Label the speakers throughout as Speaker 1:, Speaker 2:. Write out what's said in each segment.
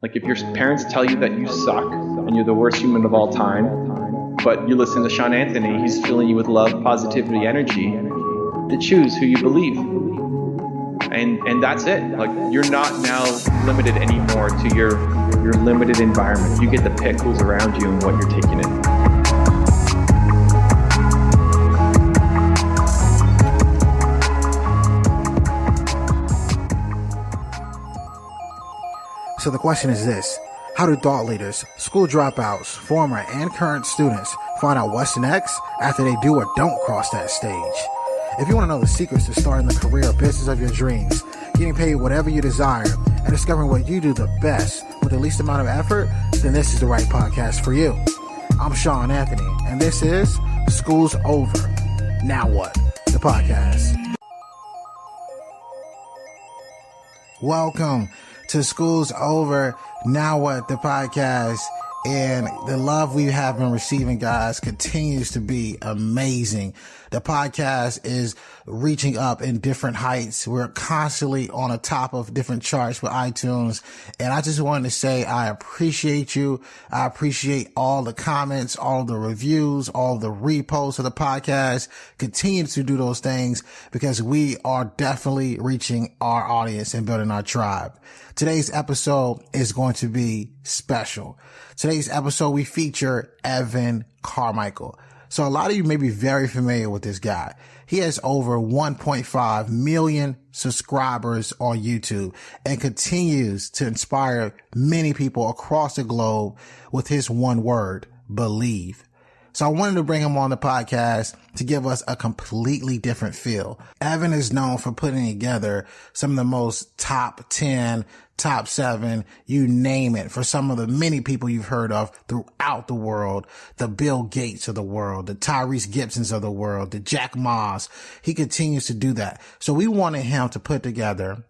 Speaker 1: Like if your parents tell you that you suck and you're the worst human of all time, but you listen to Sean Anthony, he's filling you with love, positivity, energy, to choose who you believe. And that's it. Like you're not now limited anymore to your limited environment. You get to pick who's around you and what you're taking in.
Speaker 2: So the question is this: how do thought leaders, school dropouts, former and current students find out what's next after they do or don't cross that stage? If you want to know the secrets to starting the career or business of your dreams, getting paid whatever you desire, and discovering what you do the best with the least amount of effort, then this is the right podcast for you. I'm Sean Anthony, and this is School's Over. Now What? The podcast. Welcome to School's Over, Now What? The podcast. And the love we have been receiving, guys, continues to be amazing. The podcast is reaching up in different heights. We're constantly on the top of different charts with iTunes. And I just wanted to say I appreciate you. I appreciate all the comments, all the reviews, all the reposts of the podcast. Continue to do those things because we are definitely reaching our audience and building our tribe. Today's episode is going to be special. Today's episode, we feature Evan Carmichael. So a lot of you may be very familiar with this guy. He has over 1.5 million subscribers on YouTube and continues to inspire many people across the globe with his one word, believe. So I wanted to bring him on the podcast to give us a completely different feel. Evan is known for putting together some of the most top 10, top 7, you name it, for some of the many people you've heard of throughout the world, the Bill Gates of the world, the Tyrese Gibsons of the world, the Jack Ma's. He continues to do that. So we wanted him to put together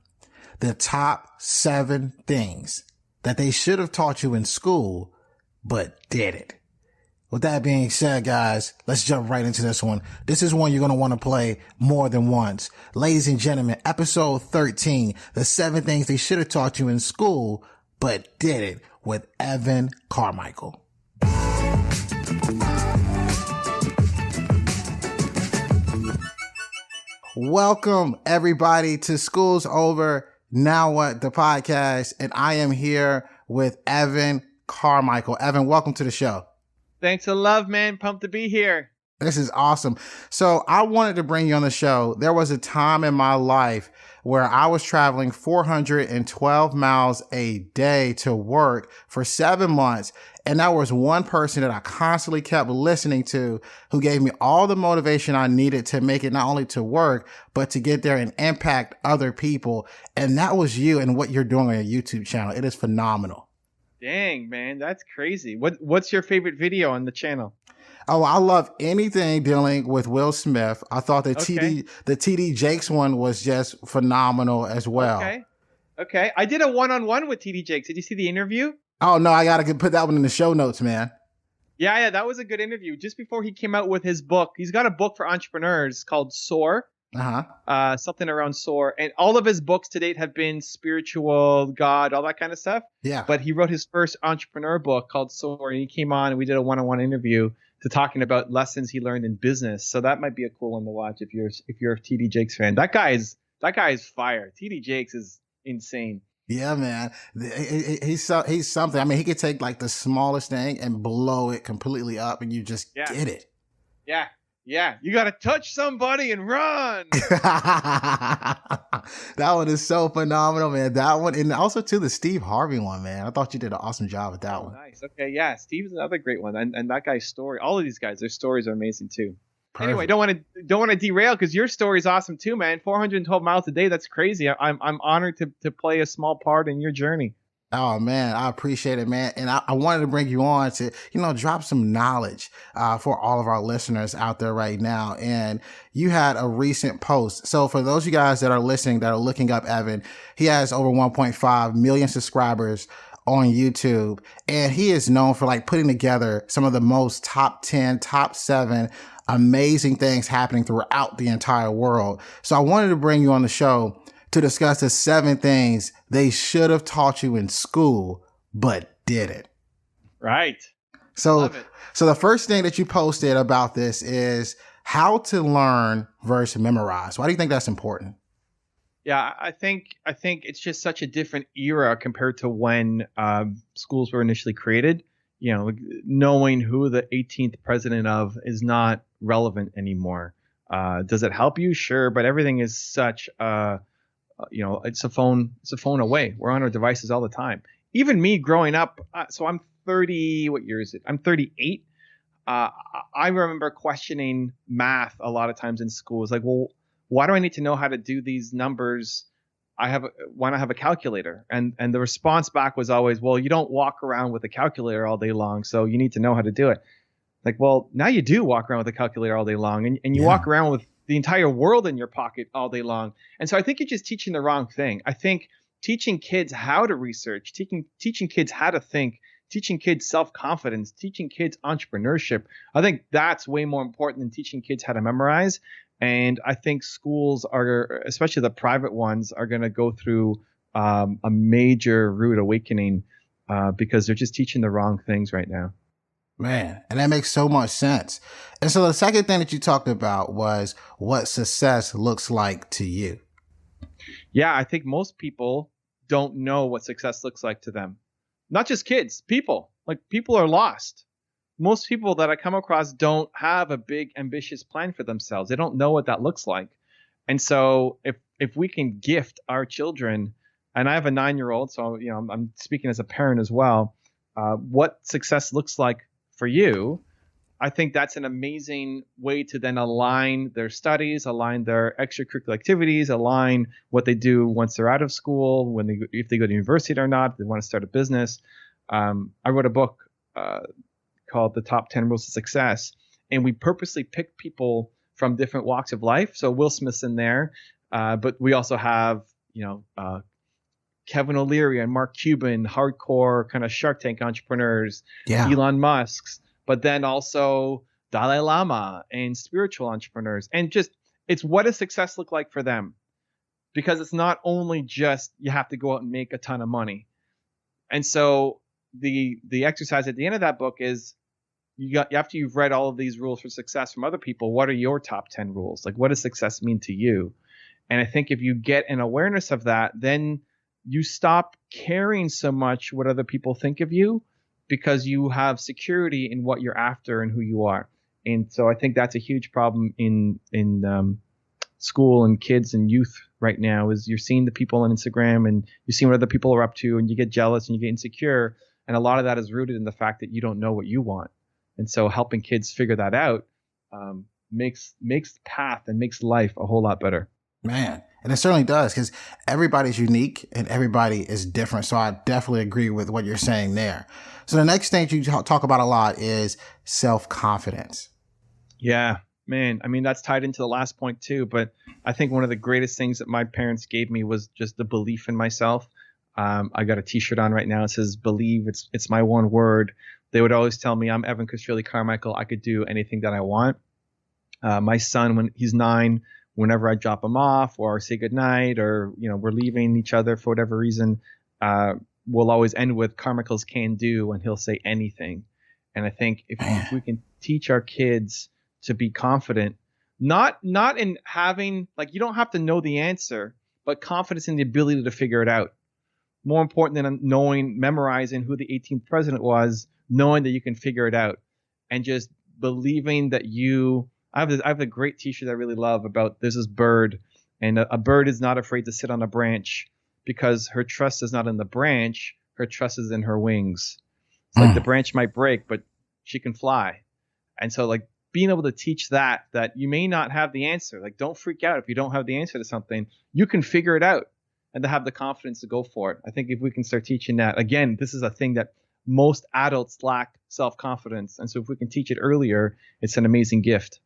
Speaker 2: the top 7 things that they should have taught you in school, but didn't. With that being said, guys, let's jump right into this one. This is one you're going to want to play more than once. Ladies and gentlemen, episode 13, the 7 things they should have taught you in school, but didn't, with Evan Carmichael. Welcome, everybody, to School's Over, Now What? The podcast. And I am here with Evan Carmichael. Evan, welcome to the show.
Speaker 1: Thanks a love, man. Pumped to be here.
Speaker 2: This is awesome. So I wanted to bring you on the show. There was a time in my life where I was traveling 412 miles a day to work for 7 months. And that was one person that I constantly kept listening to who gave me all the motivation I needed to make it not only to work, but to get there and impact other people. And that was you and what you're doing on your YouTube channel. It is phenomenal.
Speaker 1: Dang, man, that's crazy. What's your favorite video on the channel?
Speaker 2: Oh, I love anything dealing with Will Smith. I thought the TD Jakes one was just phenomenal as well.
Speaker 1: Okay. I did a one-on-one with TD Jakes. Did you see the interview?
Speaker 2: Oh, no, I got to put that one in the show notes, man.
Speaker 1: Yeah, that was a good interview. Just before he came out with his book, he's got a book for entrepreneurs called Soar. Something around Soar. And all of his books to date have been spiritual, God, all that kind of stuff.
Speaker 2: Yeah.
Speaker 1: But he wrote his first entrepreneur book called Soar, and he came on and we did a one-on-one interview to talking about lessons he learned in business. So that might be a cool one to watch if you're a TD Jakes fan. That guy is fire. TD Jakes is insane.
Speaker 2: Yeah, man. He's something. I mean, he could take like the smallest thing and blow it completely up, and you just get it.
Speaker 1: Yeah, you got to touch somebody and run.
Speaker 2: That one is so phenomenal, man. That one, and also too the Steve Harvey one, man. I thought you did an awesome job with that one.
Speaker 1: Nice. Okay, yeah. Steve's another great one, and that guy's story. All of these guys, their stories are amazing too. Perfect. Anyway, don't want to derail because your story is awesome too, man. 412 miles a day. That's crazy. I'm honored to play a small part in your journey.
Speaker 2: Oh, man, I appreciate it, man. And I wanted to bring you on to, drop some knowledge for all of our listeners out there right now. And you had a recent post. So for those of you guys that are listening, that are looking up Evan, he has over 1.5 million subscribers on YouTube. And he is known for putting together some of the most top 10, top 7 amazing things happening throughout the entire world. So I wanted to bring you on the show to discuss the 7 things they should have taught you in school, but did it.
Speaker 1: Right.
Speaker 2: So the first thing that you posted about this is how to learn versus memorize. Why do you think that's important?
Speaker 1: Yeah, I think it's just such a different era compared to when schools were initially created. You know, knowing who the 18th president of is not relevant anymore. Does it help you? Sure, but everything is such it's a phone away. We're on our devices all the time. Even me growing up, so I'm 30. What year is it? I'm 38. I remember questioning math a lot of times in school. It's like, well, why do I need to know how to do these numbers? Why not have a calculator? And the response back was always, well, you don't walk around with a calculator all day long, so you need to know how to do it. Like, well, now you do walk around with a calculator all day long, and you walk around with the entire world in your pocket all day long. And so I think you're just teaching the wrong thing. I think teaching kids how to research, teaching kids how to think, teaching kids self-confidence, teaching kids entrepreneurship, I think that's way more important than teaching kids how to memorize. And I think schools are, especially the private ones, are going to go through a major rude awakening because they're just teaching the wrong things right now.
Speaker 2: Man, and that makes so much sense. And so the second thing that you talked about was what success looks like to you.
Speaker 1: Yeah, I think most people don't know what success looks like to them. Not just kids, people. Like, people are lost. Most people that I come across don't have a big, ambitious plan for themselves. They don't know what that looks like. And so if we can gift our children, and I have a 9-year-old, so I'm speaking as a parent as well, what success looks like for you, I think that's an amazing way to then align their studies, align their extracurricular activities, align what they do once they're out of school, if they go to university or not, if they want to start a business. I wrote a book called The Top 10 Rules of Success, and we purposely picked people from different walks of life. So Will Smith's in there, but we also have Kevin O'Leary and Mark Cuban, hardcore kind of Shark Tank entrepreneurs, Elon Musk's, but then also Dalai Lama and spiritual entrepreneurs. And just, it's what does success look like for them? Because it's not only just you have to go out and make a ton of money. And so the exercise at the end of that book is after you've read all of these rules for success from other people, what are your top 10 rules? Like, what does success mean to you? And I think if you get an awareness of that, then you stop caring so much what other people think of you, because you have security in what you're after and who you are. And so I think that's a huge problem in school and kids and youth right now, is you're seeing the people on Instagram and you're seeing what other people are up to, and you get jealous and you get insecure. And a lot of that is rooted in the fact that you don't know what you want. And so helping kids figure that out makes the path and makes life a whole lot better.
Speaker 2: Man, and it certainly does, because everybody's unique and everybody is different. So I definitely agree with what you're saying there. So the next thing you talk about a lot is self-confidence.
Speaker 1: Yeah, man. I mean, that's tied into the last point too. But I think one of the greatest things that my parents gave me was just the belief in myself. I got a T-shirt on right now. It says "Believe." It's my one word. They would always tell me, I'm Evan Christioli Carmichael. I could do anything that I want. My son, when he's 9, whenever I drop him off or say goodnight, or we're leaving each other for whatever reason, we'll always end with Carmichael's can do, and he'll say anything. And I think if we can teach our kids to be confident, not in having, like, you don't have to know the answer, but confidence in the ability to figure it out. More important than memorizing who the 18th president was, knowing that you can figure it out, and just believing that I have a great T-shirt I really love about, there's this bird, and a bird is not afraid to sit on a branch because her trust is not in the branch, her trust is in her wings. It's like the branch might break, but she can fly. And so, like, being able to teach that you may not have the answer. Like, don't freak out if you don't have the answer to something. You can figure it out, and to have the confidence to go for it. I think if we can start teaching that, again, this is a thing that most adults lack, self-confidence. And so if we can teach it earlier, it's an amazing gift.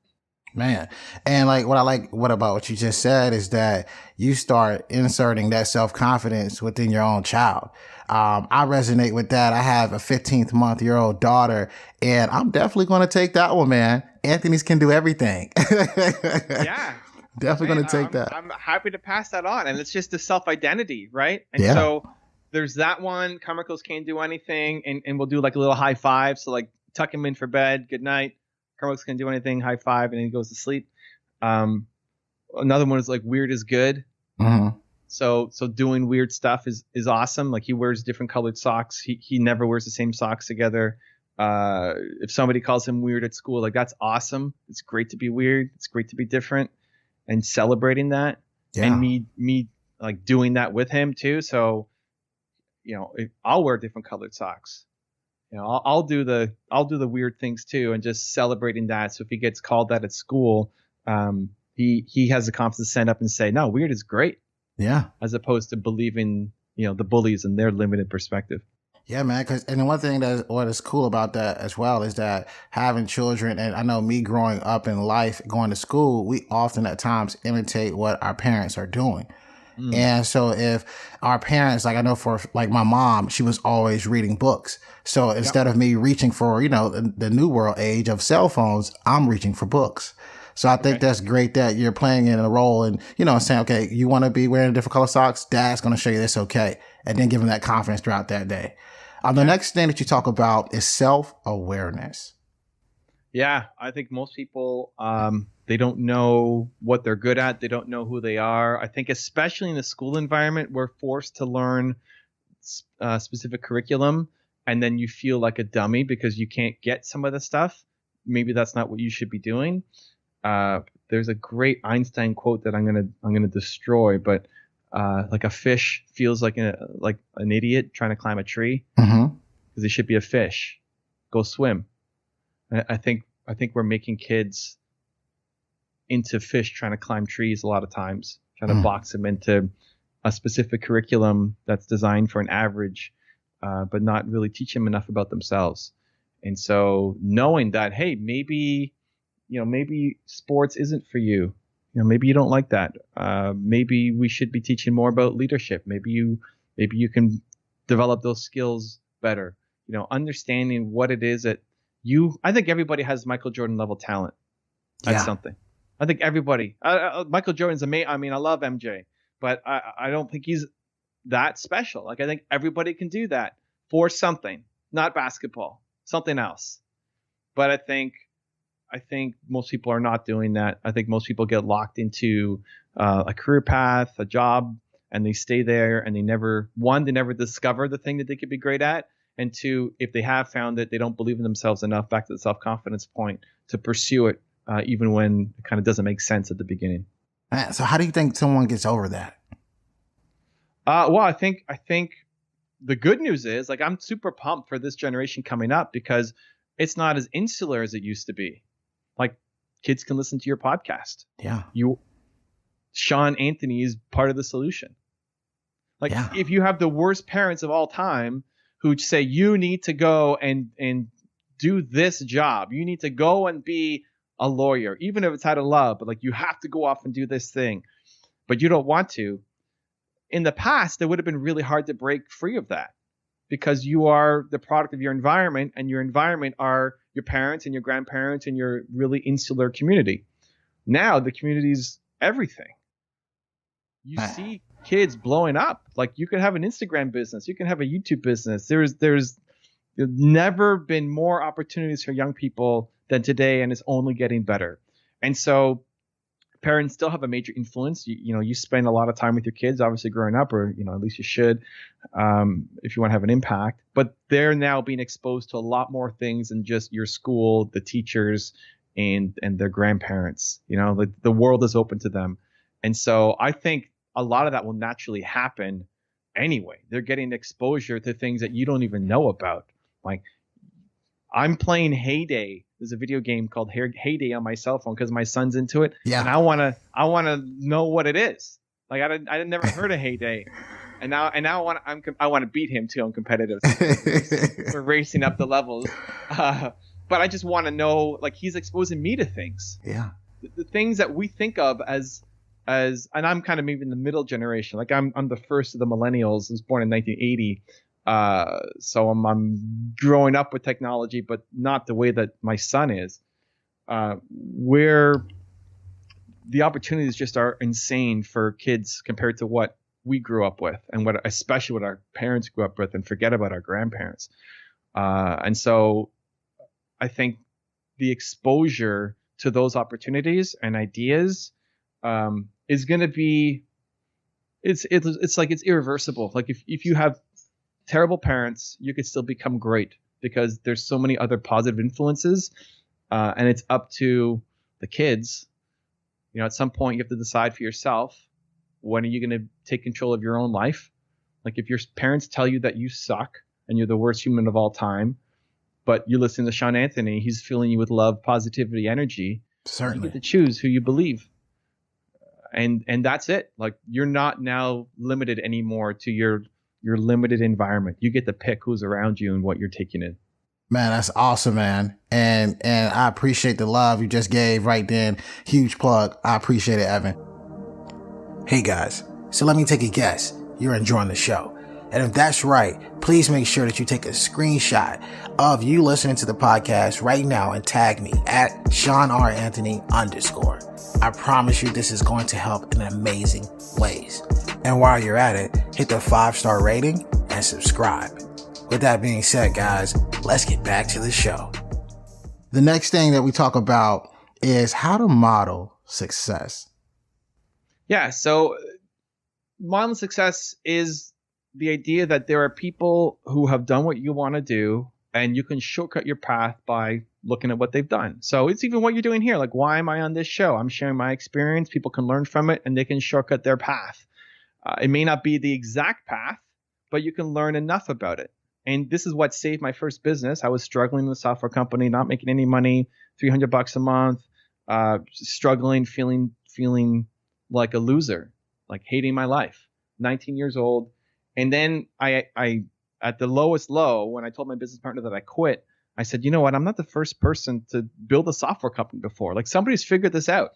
Speaker 2: Man. And what about what you just said is that you start inserting that self-confidence within your own child. I resonate with that. I have a 15-month-old daughter, and I'm definitely going to take that one, man. Anthony's can do everything.
Speaker 1: Yeah.
Speaker 2: Definitely going to take that.
Speaker 1: I'm happy to pass that on. And it's just the self-identity, right? And so there's that one. Carmichael's can't do anything, and we'll do like a little high five. So like tuck him in for bed. Good night. Carmichael's can't do anything. High five, and then he goes to sleep. Another one is like weird is good.
Speaker 2: Mm-hmm.
Speaker 1: So doing weird stuff is awesome. Like he wears different colored socks. He never wears the same socks together. If somebody calls him weird at school, like that's awesome. It's great to be weird. It's great to be different, and celebrating that.
Speaker 2: Yeah.
Speaker 1: And me like doing that with him too. So, I'll wear different colored socks. I'll do the weird things too, and just celebrating that. So if he gets called that at school, he has the confidence to stand up and say, no, weird is great.
Speaker 2: Yeah.
Speaker 1: As opposed to believing, the bullies and their limited perspective.
Speaker 2: Yeah, man. And the one thing what is cool about that as well is that having children, and I know me growing up in life, going to school, we often at times imitate what our parents are doing. And so if our parents, like I know for like my mom, she was always reading books. So instead of me reaching for, the new world age of cell phones, I'm reaching for books. So I think that's great that you're playing in a role and, saying, okay, you want to be wearing different color socks? Dad's going to show you this. Okay. And then give them that confidence throughout that day. The next thing that you talk about is self-awareness.
Speaker 1: Yeah. I think most people, they don't know what they're good at. They don't know who they are. I think especially in the school environment, we're forced to learn specific curriculum. And then you feel like a dummy because you can't get some of the stuff. Maybe that's not what you should be doing. There's a great Einstein quote that I'm gonna destroy, but like a fish feels like an idiot trying to climb a tree because he should be a fish. Go swim. I think we're making kids into fish trying to climb trees a lot of times, trying to box them into a specific curriculum that's designed for an average, but not really teach them enough about themselves. And so knowing that, hey, maybe sports isn't for you. Maybe you don't like that. Maybe we should be teaching more about leadership. Maybe you can develop those skills better. Understanding what it is that I think everybody has Michael Jordan level talent at something. I think everybody. Michael Jordan's amazing. I mean, I love MJ, but I don't think he's that special. Like I think everybody can do that for something, not basketball, something else. But I think most people are not doing that. I think most people get locked into a career path, a job, and they stay there and they never discover the thing that they could be great at. And two, if they have found it, they don't believe in themselves enough, back to the self-confidence point, to pursue it, even when it kind of doesn't make sense at the beginning.
Speaker 2: So how do you think someone gets over that?
Speaker 1: Well, I think the good news is, like, I'm super pumped for this generation coming up because it's not as insular as it used to be. Like, kids can listen to your podcast.
Speaker 2: Yeah.
Speaker 1: Sean Anthony is part of the solution. Like, if you have the worst parents of all time who say you need to go and do this job, you need to go and be a lawyer, even if it's out of love, but like you have to go off and do this thing, but you don't want to. In the past, it would have been really hard to break free of that because you are the product of your environment, and your environment are your parents and your grandparents and your really insular community. Now the community's everything. You see kids blowing up. Like, you could have an Instagram business, you can have a YouTube business. There's never been more opportunities for young people than today, and it's only getting better. And so parents still have a major influence. You spend a lot of time with your kids, obviously growing up, or at least you should, if you want to have an impact. But they're now being exposed to a lot more things than just your school, the teachers, and their grandparents. The world is open to them. And so I think a lot of that will naturally happen anyway. They're getting exposure to things that you don't even know about. Like, I'm playing Heyday. There's a video game called Heyday on my cell phone because my son's into it. Yeah. And I wanna know what it is. Like, I never heard of Heyday, and now I want to beat him too on competitive. We're racing up the levels, but I just want to know. Like, he's exposing me to things.
Speaker 2: Yeah.
Speaker 1: The things that we think of as, and I'm kind of maybe in the middle generation. Like, I'm the first of the millennials. I was born in 1980. So I'm growing up with technology, but not the way that my son is, where the opportunities just are insane for kids compared to what we grew up with, and especially what our parents grew up with, and forget about our grandparents. And so I think the exposure to those opportunities and ideas is going to be, it's like it's irreversible. Like if you have terrible parents, you could still become great because there's so many other positive influences, and it's up to the kids. At some point you have to decide for yourself, when are you going to take control of your own life? Like if your parents tell you that you suck and you're the worst human of all time, but you listen to Sean Anthony, he's filling you with love, positivity, energy.
Speaker 2: Certainly.
Speaker 1: You get to choose who you believe. And that's it. Like you're not now limited anymore to your limited environment. You get to pick who's around you and what you're taking in.
Speaker 2: Man, that's awesome, man. And I appreciate the love you just gave right then. Huge plug. I appreciate it, Evan. Hey guys, so let me take a guess. You're enjoying the show. And if that's right, please make sure that you take a screenshot of you listening to the podcast right now and tag me at Sean R. Anthony _. I promise you this is going to help in amazing ways. And while you're at it, hit the 5-star rating and subscribe. With that being said, guys, let's get back to the show. The next thing that we talk about is how to model success.
Speaker 1: Yeah, so modeling success is the idea that there are people who have done what you want to do, and you can shortcut your path by looking at what they've done. So it's even what you're doing here. Like, why am I on this show? I'm sharing my experience. People can learn from it, and they can shortcut their path. It may not be the exact path, but you can learn enough about it. And this is what saved my first business. I was struggling in a software company, not making any money, $300 a month, struggling, feeling like a loser, like hating my life, 19 years old. And then I at the lowest low, when I told my business partner that I quit, I said, you know what? I'm not the first person to build a software company before. Like somebody's figured this out.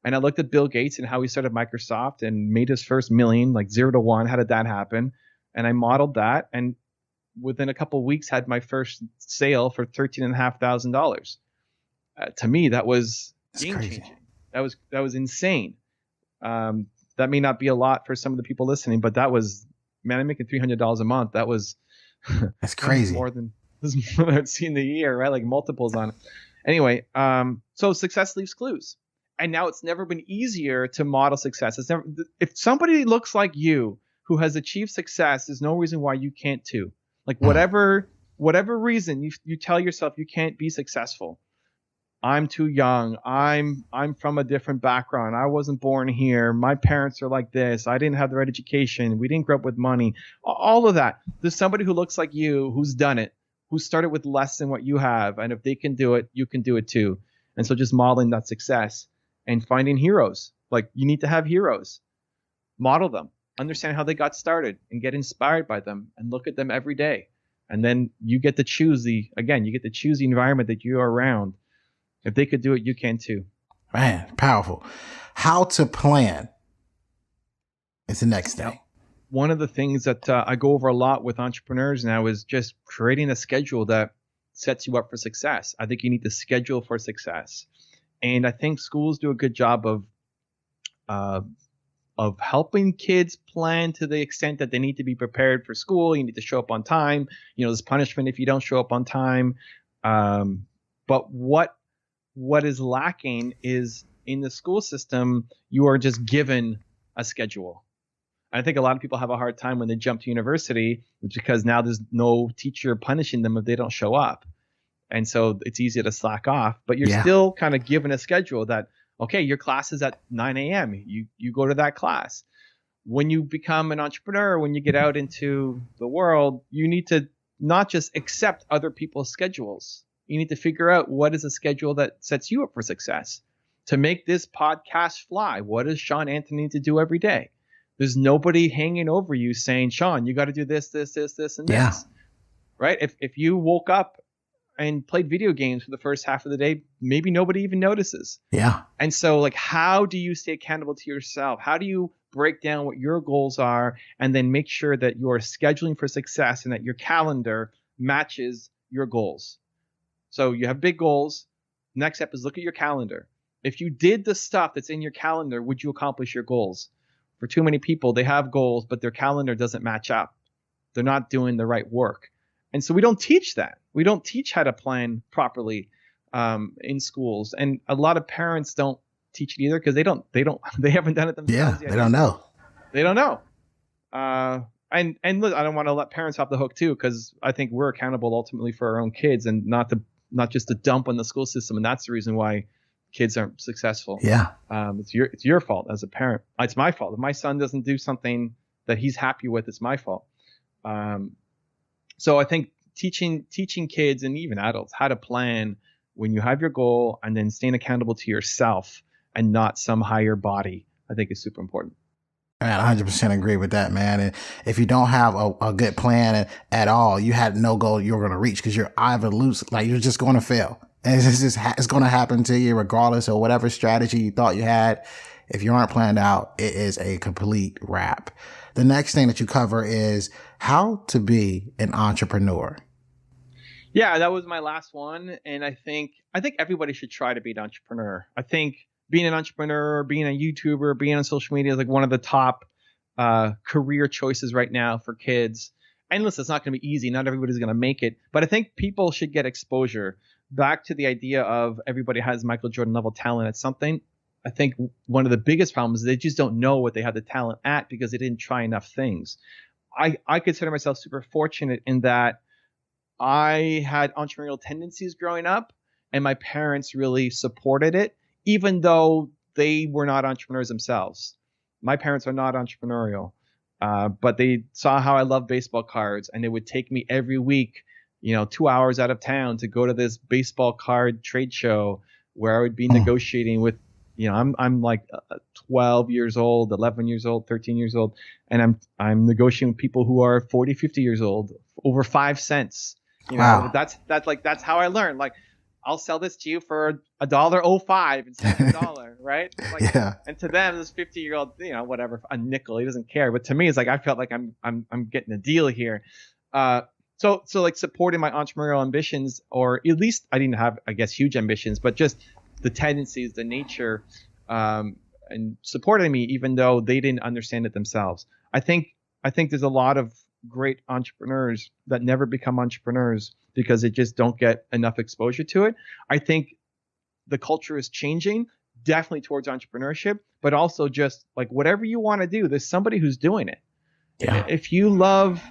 Speaker 1: And I looked at Bill Gates and how he started Microsoft and made his first million, like 0 to 1. How did that happen? And I modeled that, and within a couple of weeks had my first sale for $13,500. To me, that was game changing. That was insane. That may not be a lot for some of the people listening, but that was, man, I'm making $300 a month.
Speaker 2: That's crazy.
Speaker 1: More than I've seen the year, right? Like multiples on it. Anyway, so success leaves clues. And now it's never been easier to model success. If somebody looks like you who has achieved success, there's no reason why you can't too. Like whatever reason you tell yourself you can't be successful. I'm too young. I'm from a different background. I wasn't born here. My parents are like this. I didn't have the right education. We didn't grow up with money. All of that. There's somebody who looks like you, who's done it, who started with less than what you have. And if they can do it, you can do it too. And so just modeling that success and finding heroes. Like you need to have heroes. Model them. Understand how they got started and get inspired by them and look at them every day. And then you get to choose the environment that you are around. If they could do it, you can too.
Speaker 2: Man, powerful. How to plan is the next thing.
Speaker 1: One of the things that I go over a lot with entrepreneurs now is just creating a schedule that sets you up for success. I think you need to schedule for success. And I think schools do a good job of helping kids plan to the extent that they need to be prepared for school. You need to show up on time. There's punishment if you don't show up on time. But what is lacking is in the school system, you are just given a schedule. I think a lot of people have a hard time when they jump to university because now there's no teacher punishing them if they don't show up. And so it's easy to slack off, but you're still kind of given a schedule that, okay, your class is at 9 a.m. You go to that class. When you become an entrepreneur, when you get out into the world, you need to not just accept other people's schedules. You need to figure out what is a schedule that sets you up for success. To make this podcast fly, what does Sean Anthony need to do every day? There's nobody hanging over you saying, Sean, you got to do this, and this. Right? If you woke up and played video games for the first half of the day, maybe nobody even notices.
Speaker 2: Yeah.
Speaker 1: And so like, how do you stay accountable to yourself? How do you break down what your goals are and then make sure that you're scheduling for success and that your calendar matches your goals? So you have big goals. Next step is look at your calendar. If you did the stuff that's in your calendar, would you accomplish your goals? For too many people, they have goals, but their calendar doesn't match up. They're not doing the right work. And so we don't teach that. We don't teach how to plan properly in schools. And a lot of parents don't teach it either because they haven't done it themselves yet.
Speaker 2: They don't know.
Speaker 1: They don't know. And look, I don't want to let parents off the hook too, because I think we're accountable ultimately for our own kids and not just to dump on the school system. And that's the reason why kids aren't successful.
Speaker 2: Yeah.
Speaker 1: It's your fault as a parent. It's my fault. If my son doesn't do something that he's happy with, it's my fault. So I think teaching kids and even adults how to plan when you have your goal and then staying accountable to yourself and not some higher body, I think is super important.
Speaker 2: I 100% agree with that, man. And if you don't have a good plan at all, you had no goal you're going to reach because you're either loose, like you're just going to fail. And it's going to happen to you regardless of whatever strategy you thought you had. If you aren't planned out, it is a complete wrap. The next thing that you cover is how to be an entrepreneur.
Speaker 1: Yeah, that was my last one. And I think everybody should try to be an entrepreneur. I think being an entrepreneur, being a YouTuber, being on social media is like one of the top career choices right now for kids. And listen, it's not going to be easy. Not everybody's going to make it. But I think people should get exposure. Back to the idea of everybody has Michael Jordan level talent at something. I think one of the biggest problems is they just don't know what they have the talent at because they didn't try enough things. I consider myself super fortunate in that I had entrepreneurial tendencies growing up and my parents really supported it, even though they were not entrepreneurs themselves. My parents are not entrepreneurial, but they saw how I love baseball cards and they would take me every week, 2 hours out of town to go to this baseball card trade show where I would be negotiating with, I'm like 12 years old, 11 years old, 13 years old. And I'm negotiating with people who are 40, 50 years old over 5 cents.
Speaker 2: Wow.
Speaker 1: That's how I learned. Like, I'll sell this to you for $1.05 instead of $1, right? Like,
Speaker 2: yeah.
Speaker 1: And to them, this 50-year-old, whatever, a nickel, he doesn't care. But to me, it's like I felt like I'm getting a deal here. So like supporting my entrepreneurial ambitions, or at least I didn't have, I guess, huge ambitions, but just the tendencies, the nature, and supporting me, even though they didn't understand it themselves. I think there's a lot of great entrepreneurs that never become entrepreneurs because they just don't get enough exposure to it. I think the culture is changing definitely towards entrepreneurship, but also just like whatever you want to do, there's somebody who's doing it. Yeah. If you love,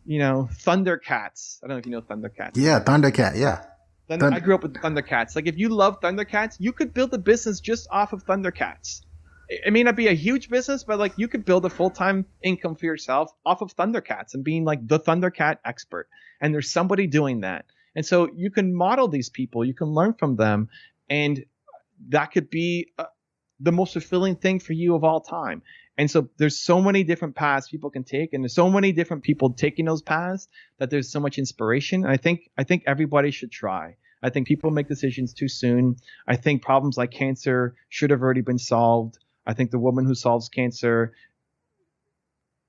Speaker 1: Thundercats, I don't know if you know Thundercats.
Speaker 2: Yeah, Thundercat, yeah.
Speaker 1: I grew up with Thundercats. Like if you love Thundercats, you could build a business just off of Thundercats. It may not be a huge business, but like you could build a full-time income for yourself off of Thundercats and being like the Thundercat expert. And there's somebody doing that. And so you can model these people, you can learn from them, and that could be the most fulfilling thing for you of all time. And so there's so many different paths people can take, and there's so many different people taking those paths that there's so much inspiration. And I think everybody should try. I think people make decisions too soon. I think problems like cancer should have already been solved. I think the woman who solves cancer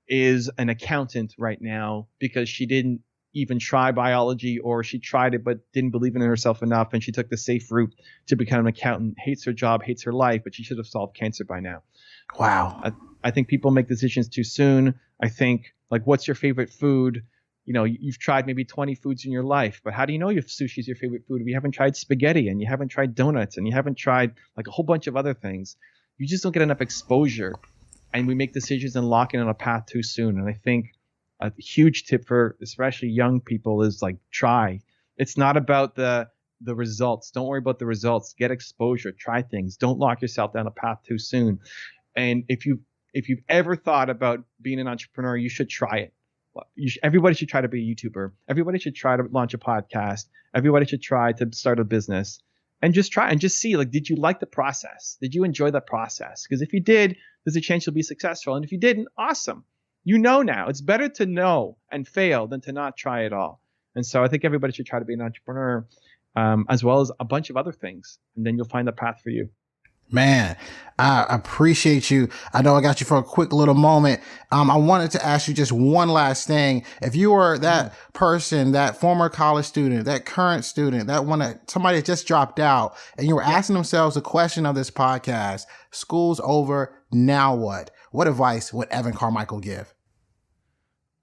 Speaker 1: is an accountant right now because she didn't even try biology, or she tried it but didn't believe in herself enough, and she took the safe route to become an accountant. Hates her job, hates her life, but she should have solved cancer by now.
Speaker 2: Wow.
Speaker 1: I think people make decisions too soon. I think, like, what's your favorite food? You've tried maybe 20 foods in your life, but how do you know if sushi is your favorite food if you haven't tried spaghetti and you haven't tried donuts and you haven't tried like a whole bunch of other things? You just don't get enough exposure, and we make decisions and lock in on a path too soon. And I think a huge tip for especially young people is like try. It's not about the results. Don't worry about the results. Get exposure. Try things. Don't lock yourself down a path too soon. And if you've ever thought about being an entrepreneur, you should try it. Everybody should try to be a YouTuber. Everybody should try to launch a podcast. Everybody should try to start a business. And just try and just see, like, did you like the process? Did you enjoy the process? Because if you did, there's a chance you'll be successful. And if you didn't, awesome. Now. It's better to know and fail than to not try at all. And so I think everybody should try to be an entrepreneur, as well as a bunch of other things. And then you'll find the path for you.
Speaker 2: Man, I appreciate you. I know I got you for a quick little moment. I wanted to ask you just one last thing. If you were that person, that former college student, that current student, somebody that just dropped out, and you were asking themselves the question of this podcast, school's over, now what? what advice would Evan Carmichael give?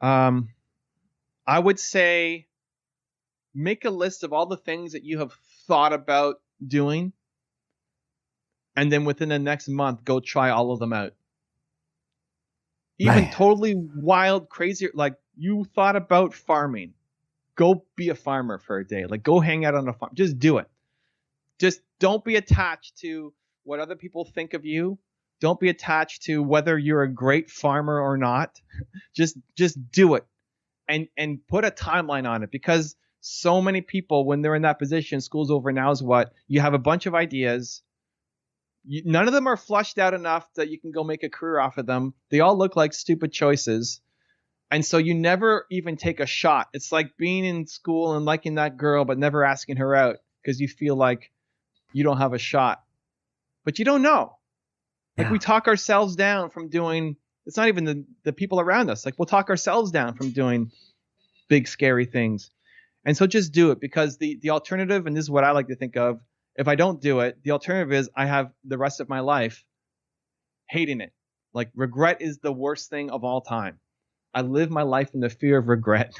Speaker 1: I would say make a list of all the things that you have thought about doing. And then within the next month, go try all of them out. Even totally wild, crazy, like you thought about farming. Go be a farmer for a day. Like go hang out on a farm. Just do it. Just don't be attached to what other people think of you. Don't be attached to whether you're a great farmer or not. Just do it. And put a timeline on it, because so many people, when they're in that position, school's over, now is what? You have a bunch of ideas. None of them are flushed out enough that you can go make a career off of them. They all look like stupid choices. And so you never even take a shot. It's like being in school and liking that girl, but never asking her out because you feel like you don't have a shot. But you don't know. Like we talk ourselves down from doing, it's not even the people around us. Like we'll talk ourselves down from doing big, scary things. And so just do it, because the alternative, and this is what I like to think of, if I don't do it, the alternative is I have the rest of my life hating it. Like regret is the worst thing of all time. I live my life in the fear of regret.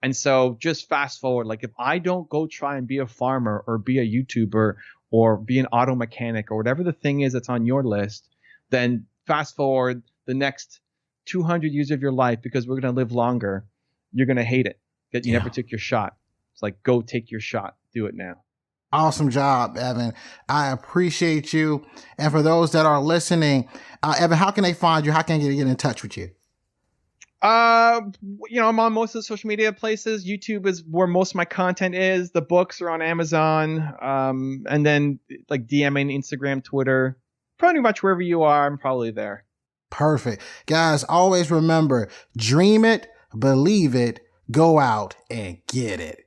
Speaker 1: And so just fast forward. Like if I don't go try and be a farmer or be a YouTuber or be an auto mechanic or whatever the thing is that's on your list, then fast forward the next 200 years of your life, because we're going to live longer. You're going to hate it that you never took your shot. It's like, go take your shot. Do it now.
Speaker 2: Awesome job, Evan. I appreciate you. And for those that are listening, Evan, how can they find you? How can they get in touch with you?
Speaker 1: I'm on most of the social media places. YouTube is where most of my content is. The books are on Amazon. And then like DMing, Instagram, Twitter, pretty much wherever you are, I'm probably there.
Speaker 2: Perfect. Guys, always remember, dream it, believe it, go out and get it.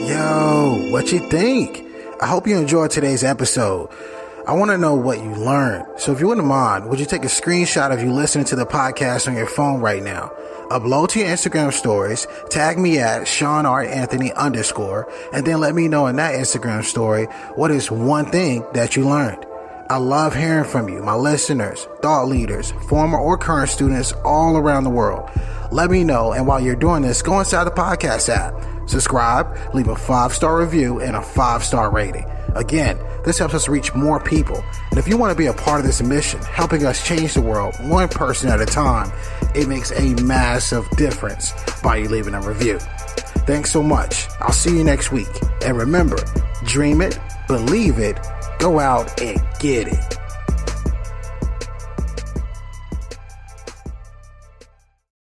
Speaker 2: Yo, what you think? I hope you enjoyed today's episode. I want to know what you learned. So if you wouldn't mind, would you take a screenshot of you listening to the podcast on your phone right now? Upload to your Instagram stories, tag me at SeanArtAnthony_, and then let me know in that Instagram story what is one thing that you learned. I love hearing from you, my listeners, thought leaders, former or current students all around the world. Let me know. And while you're doing this, go inside the podcast app, subscribe, leave a 5-star review and a 5-star rating. Again, this helps us reach more people. And if you want to be a part of this mission, helping us change the world one person at a time, it makes a massive difference by you leaving a review. Thanks so much. I'll see you next week. And remember, dream it, believe it, go out and get it.